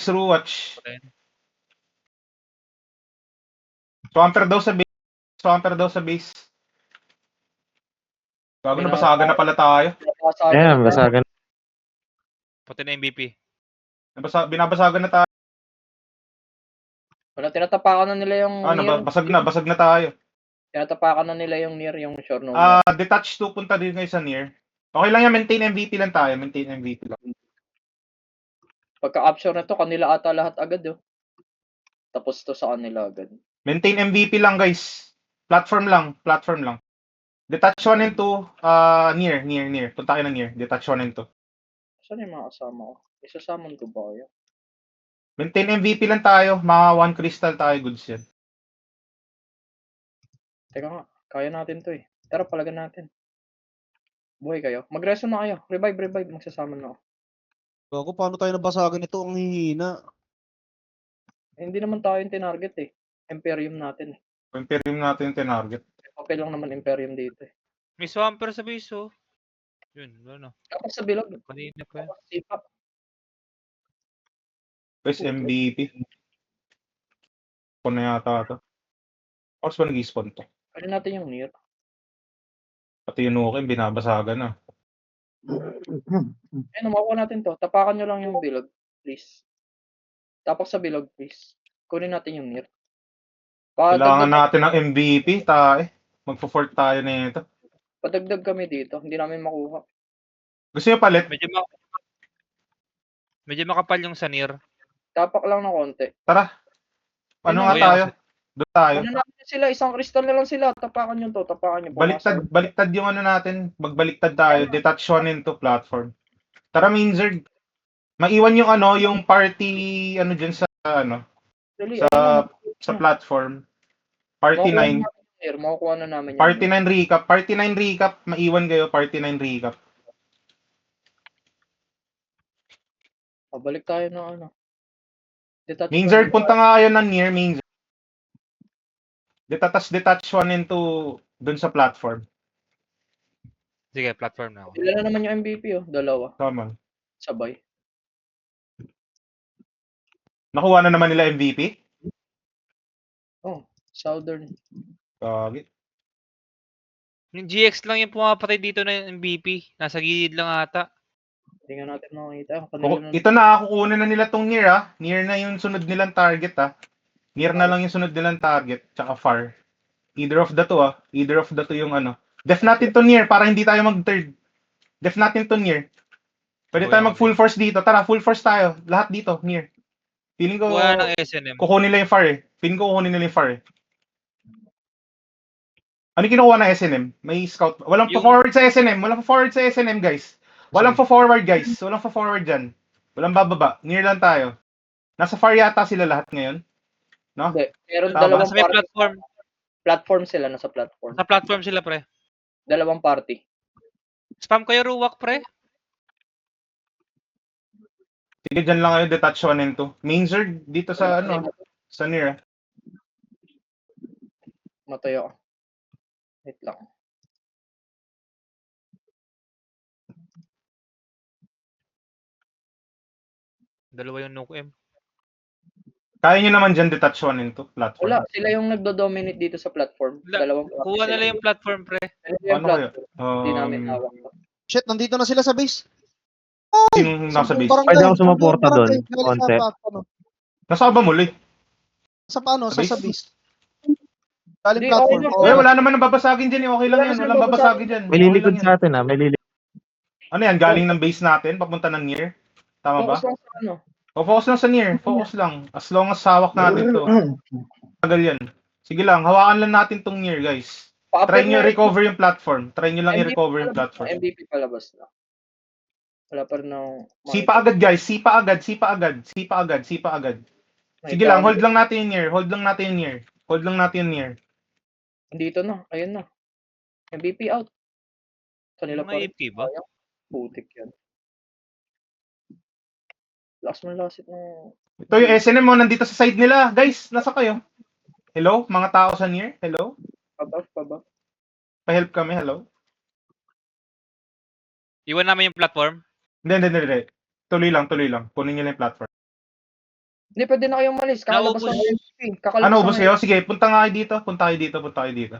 Ruwatch. Patay na. Swamper daw sa base. Swamper daw sa base. Gago na, basagan na pala tayo. Ayan, basagan. Patay na MVP. Binabasagan na tayo. Wala, tinatapakan na nila yung near. Basag na tayo. Tinatapakan na nila yung near, yung sure no. Detach 2, punta din kayo sa near. Okay lang yan, maintain MVP lang tayo. Maintain MVP lang. Pagka-capture na to, kanila ata lahat agad oh. Tapos to sa kanila agad. Maintain MVP lang, guys. Platform lang. Detach 1 and 2, near. Punta kayo na near. Detach 1 and 2. Saan yung mga kasama ko? Isasamon ko ba kayo? Maintain MVP lang tayo. Mga 1 crystal tayo, goods yan. Teka nga, kaya natin to eh. Tara, palagan natin. Buhay kayo. Mag-reso na kayo. Revive. Magsasama na ako. Gago, paano tayo nabasagan ito? Ang hihina. Hindi naman tayo yung tinarget eh. Imperium natin eh. Imperium natin yung tinarget. Okay lang naman Imperium dito eh. May swamper sa base, oh. Yun, ano. Tapos sa bilog. Kanina pa yan. Tapos sipap. Guys, MVP. Spawn na yata ito. Or ba nag-spawn to? Ano natin yung near? Pati yung Nukem, binabasagan na. Makuha natin to. Tapakan nyo lang yung bilog, please. Tapak sa bilog, please. Kunin natin yung near. Kailangan natin ng MVP, tayo. Magpo-fort tayo na ito. Padagdag kami dito. Hindi namin makuha. Gusto nyo palit? Medyo makapal yung sanir. Tapak lang ng konti. Tara. Ano nga Ayun. tayo? Doon tayo. Ano natin sila? Isang kristal na lang sila. Tapakan nyo to. Tapakan nyo. Baliktad yung ano natin. Magbaliktad tayo. Detach 1 into platform. Tara, Minzard. Maiwan yung ano, yung party, ano dyan sa, ano, Dali, sa platform. Party 9. Makukuha na namin yan. Party 9 recap. Party 9 recap. Maiwan kayo. Party 9 recap. Pabalik tayo na ano. Minzard, punta nga kayo ng near Minzard. Detach 1 into dun sa platform. Sige, platform na ako. Ilan na naman yung MVP oh. Dalawa. Come on. Sabay. Nakuha na naman nila MVP? Oh, Southern. Kagi. Yung GX lang yung pumapatay dito na yung MVP. Nasa gilid lang ata. Hindi nga natin makikita. Ito na, kukunin na nila tong near ah. Near na yung sunod nilang target ah. Near na lang yung sunod nilang target, tsaka far. Either of the two ah. Either of the two yung ano. Def natin to near para hindi tayo mag-third. Def natin to near. Pwede tayo mag full force dito. Tara, full force tayo. Lahat dito, near. Feeling ko, Kuha ng SNM. kukunin nila yung far eh. Feeling ko kukunin nila yung far eh. Ano yung kinukuha ng SNM? May scout. Walang pa-forward sa SNM. Walang pa-forward sa SNM, guys. Walang pa-forward, guys. Walang pa-forward dyan. Walang bababa. Near lang tayo. Nasa far yata sila lahat ngayon. No? Hindi. Meron Tama. dalawang Nasa may party. platform. Platform sila. Nasa platform. Sa platform sila, pre. Dalawang party. Spam kayo ruwak, pre. Sige, dyan lang kayo. Detach 1 and 2. Mainzard dito sa ano. Sa near. Matay ako. Wait lang. Dalawa yung Nukem. Kaya nyo naman dyan detach 1 and 2. Platform. Wala. Sila yung nagdo-dominate dito sa platform. Dalawang party Kuha sila. nila yung platform, pre. Ano yung Paano kaya? platform? Hindi namin hawak to. Shit, nandito na sila sa base. Sinong nasa base? Pwede ako sumuporta doon, konti. Nasa ba muli? Sa paano? Sa Sa base? base. Galing Hindi, platform. okay lang. Eh, wala naman nababasagin dyan. Okay lang yan. Walang babasagin dyan. May lilikod Okay lang yan. sa atin ah, may lilikod. Ano yan? Galing ng base natin? Papunta ng near? Tama ba? Focus lang sa ano. Focus lang sa near. Focus lang. As long as hawak natin to. Tagal yan. Sige lang. Hawakan lang natin tong near, guys. Try nyo recover yung platform. Try nyo lang i-recover yung platform. MVP palabas na. Wala pa rin ako. Sipa agad, guys. Sipa agad. Sige lang. Hold lang natin yung near. Hold lang natin yung near. Dito na. Ayun na. MVP out. Kanila pa rin. Mga AP ba? Putik yan. Last mo lasit na. Ito yung SNM mo. Nandito sa side nila. Guys, nasa kayo? Hello? Mga tao sa near? Hello? Pabaf. Pa-help kami. Hello? Iwan namin yung platform. Hindi. Tuloy lang. Kunin nyo lang yung platform. Hindi, pwede na kayong umalis. Kakalabas Naubos. ng MVP. Kakalabas Ano, ng ubos kayo? Sige, punta nga kayo dito. Punta kayo dito, punta kayo dito.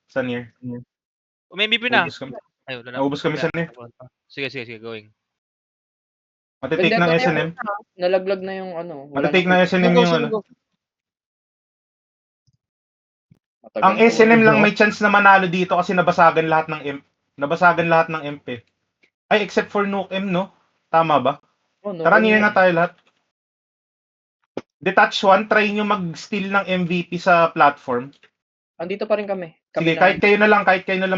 Sa near. May MVP na. Ubos kami. Ay, wala na. Naubos kami sa near. Sige, going. Matitake ng Vendetta na SNM. yung nalaglag na yung ano. Wala Matitake na ng SNM yung ano. Matagal Ang na SNM wala. lang may chance na manalo dito kasi nabasagan lahat ng M. Nabasagan lahat ng MP. Ay, except for Nuke M, no? Tama ba? Oh, no, Tara, ganun near na. na tayo lahat. Detach 1, try nyo mag-steal ng MVP sa platform. Andito pa rin kami. Sige, kahit kayo na lang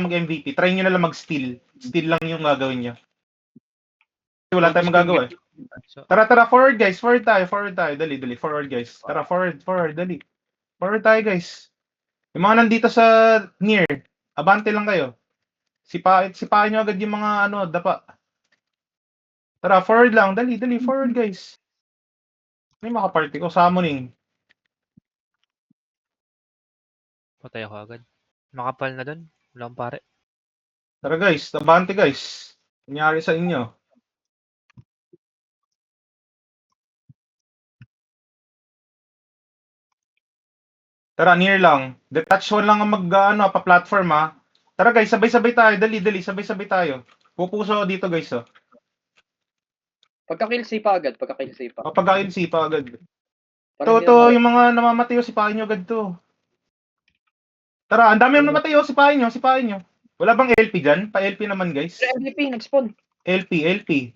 mag-MVP. Try nyo na lang mag-steal. Steal lang yung gagawin nyo. Kasi wala tayong magagawa eh. So, Tara, forward guys. Forward tayo. Dali. Forward guys. Tara, forward, dali. Forward tayo guys. Yung mga nandito sa near, abante lang kayo. Sipain nyo agad yung mga ano, dapa. Tara, forward lang. Dali, forward guys. May makaparty ko. Summoning. patay ako agad. Makapal na dun. Wala akong pare. Tara guys, abante guys. Nangyari sa inyo. Tara, near lang. Detach 1 lang ang pa-platform ha. Tara guys, sabay-sabay tayo. Dali, sabay-sabay tayo. Pupuso ako dito guys oh. Pagka-kill sipa agad. Pagka-kill sipa. Pag-ILC pa agad. Parang To, yung mga namamatay sipahin nyo agad to. Tara, ang dami yung namatay sipahin nyo. Wala bang LP dyan? Pa-LP naman guys. MVP, nag-spawn. LP.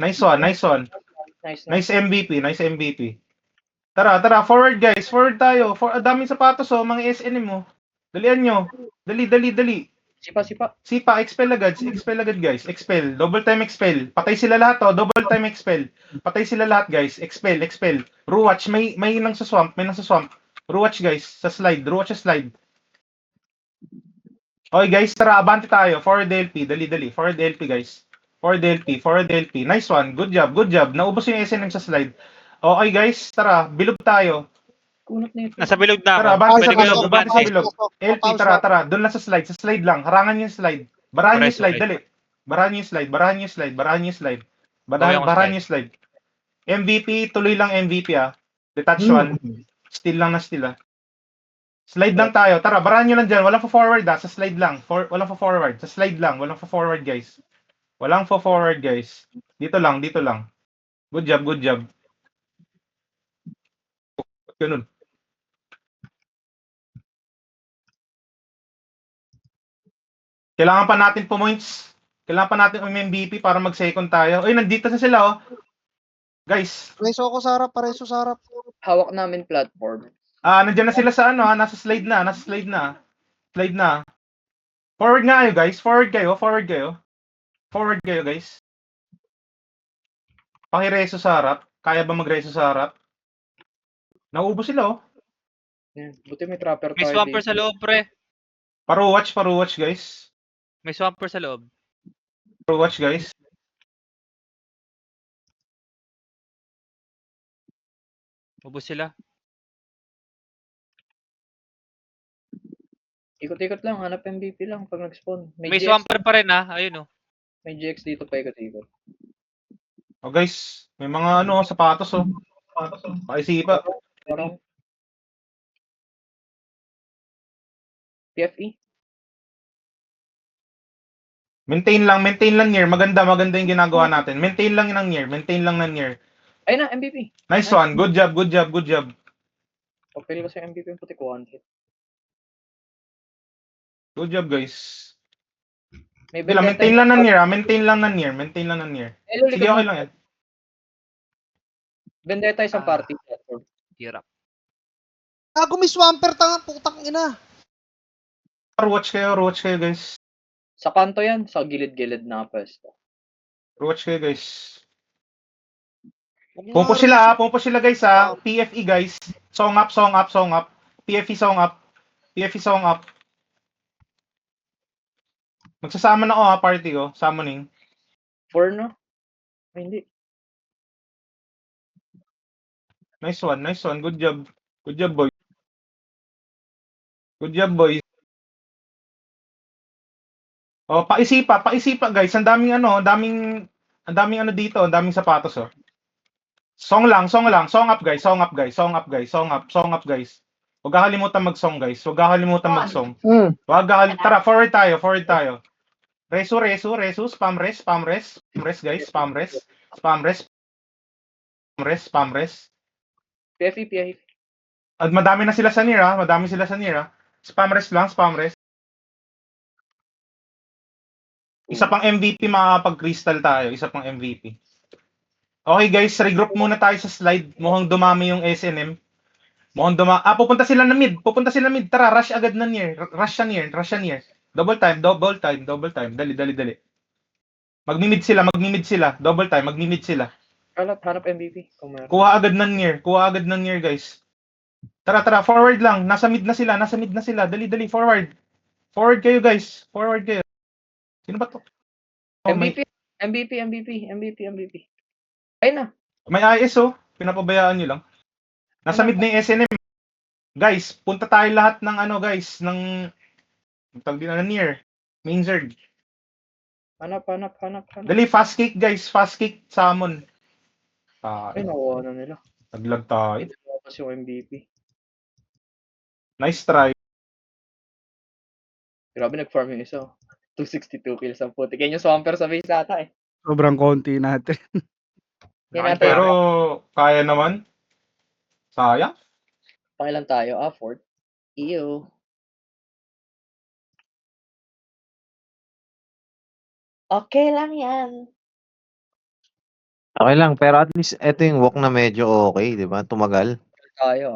Nice one. Nice. Nice MVP. Tara, forward guys. Forward tayo. Daming sapatos mga SNM mo. Dalian nyo. Dali. Sipa. Expel agad guys. Expel. Double time expel. Patay sila lahat double time expel. Patay sila lahat guys. Expel. Ruwatch. May nang sa swamp. Ruwatch guys. Sa slide. Okay guys, tara, abante tayo. Forward LP. Dali. Forward LP guys. Forward LP. Nice one. Good job. Naubos yung SNM sa slide. Okay guys, tara, bilog tayo. Kunot na ito. Nasa bilog na ako. Tara, abante Pwede sa kayo bilog. abante. LP, tara. Doon lang sa slide lang. Harangan yung slide. Barahan yung slide, dali. Barahan yung slide. MVP, tuloy lang MVP Detach 1. Still lang na still Slide lang tayo. Tara, barahan nyo lang dyan. Walang forward sa slide lang. Walang forward. Sa slide lang. Walang forward guys. Dito lang. Good job. Ganun. Kailangan pa natin points. Kailangan pa natin MVP para mag-second tayo. Uy, nandito na sila Guys. Pareso sa harap. Hawak namin platform. Nandiyan na sila sa nasa slide na. Forward nga kayo guys. Forward kayo guys. Pakireso sa harap. Kaya ba magreso sa harap? Nauubos sila Buti may trapper May tayo swamper sa loob, pre. Paruwatch guys. May swamper sa loob. Paruwatch guys. Ubus sila. Ikot-ikot lang, hanap MVP lang pag nag-spawn. May swamper pa rin ayun May GX dito pa ikot-ikot. Guys, may mga sapatos Pakisipa. Parang PFE. Maintain lang near. Maganda yung ginagawa natin. Maintain lang ng near. Ay na, MVP. Nice one. Good job. Pagpili ko sa MVP yung puti ko, one hit. Good job, guys. May Maintain lang ng near. Sige, okay lang yan. Vendetta isang party platform. Hirap. May swamper putang ina. Watch kayo guys. Sa kanto yan, sa gilid-gilid na pwesto. Watch kayo guys. Pumpo sila guys PFE guys. Song up. PFE song up. Magsasama na ako party ko. Summoning. 4 no? Ay, hindi. Nice one. Good job. Boy. Good job, boys. Paisipa guys. Ang daming dito, ang daming sapatos Song lang. Song up, guys. Song up, guys. Song up, guys. Huwag kakalimutan mag-song, guys. Huwag kakalimutan mag-song. Tara, forward tayo. Resu. Spam res, guys. Spam res. PFE. At madami na sila sa near, ha? Spam res lang. Isa pang MVP, makakapag-crystal tayo. Okay, guys. Regroup muna tayo sa slide. Mukhang dumami yung SNM. Pupunta sila na mid. Tara, rush agad na near. Rush siya near. Double time. Dali. Magmi-mid sila. Double time, magmi-mid sila. Hanap MVP. Kung meron. Kuha agad ng near, guys. Tara, forward lang. Nasa mid na sila. Dali, forward. Forward kayo, guys. Sino ba to? Oh, MVP. Ayun na. may IS, pinapabayaan nyo lang. Nasa mid na yung SNM. Guys, punta tayo lahat ng tawag din na near. Main Zerg. Hanap. Dali, fast kick, guys. Summon. Ay, nakuha na nila. Naglag tayo. Tapos yung MVP. Nice try. Grabe, nag-farm yung isa. 262 kills ang puti. Kaya yung swamper sa base ata eh. Sobrang konti natin. Yan Ay, natin. pero kaya naman. Sayang. Pangilan tayo? 4. Ew. Okay lang yan. Okay lang, pero at least ito yung walk na medyo okay, di ba? Tumagal. Tayo.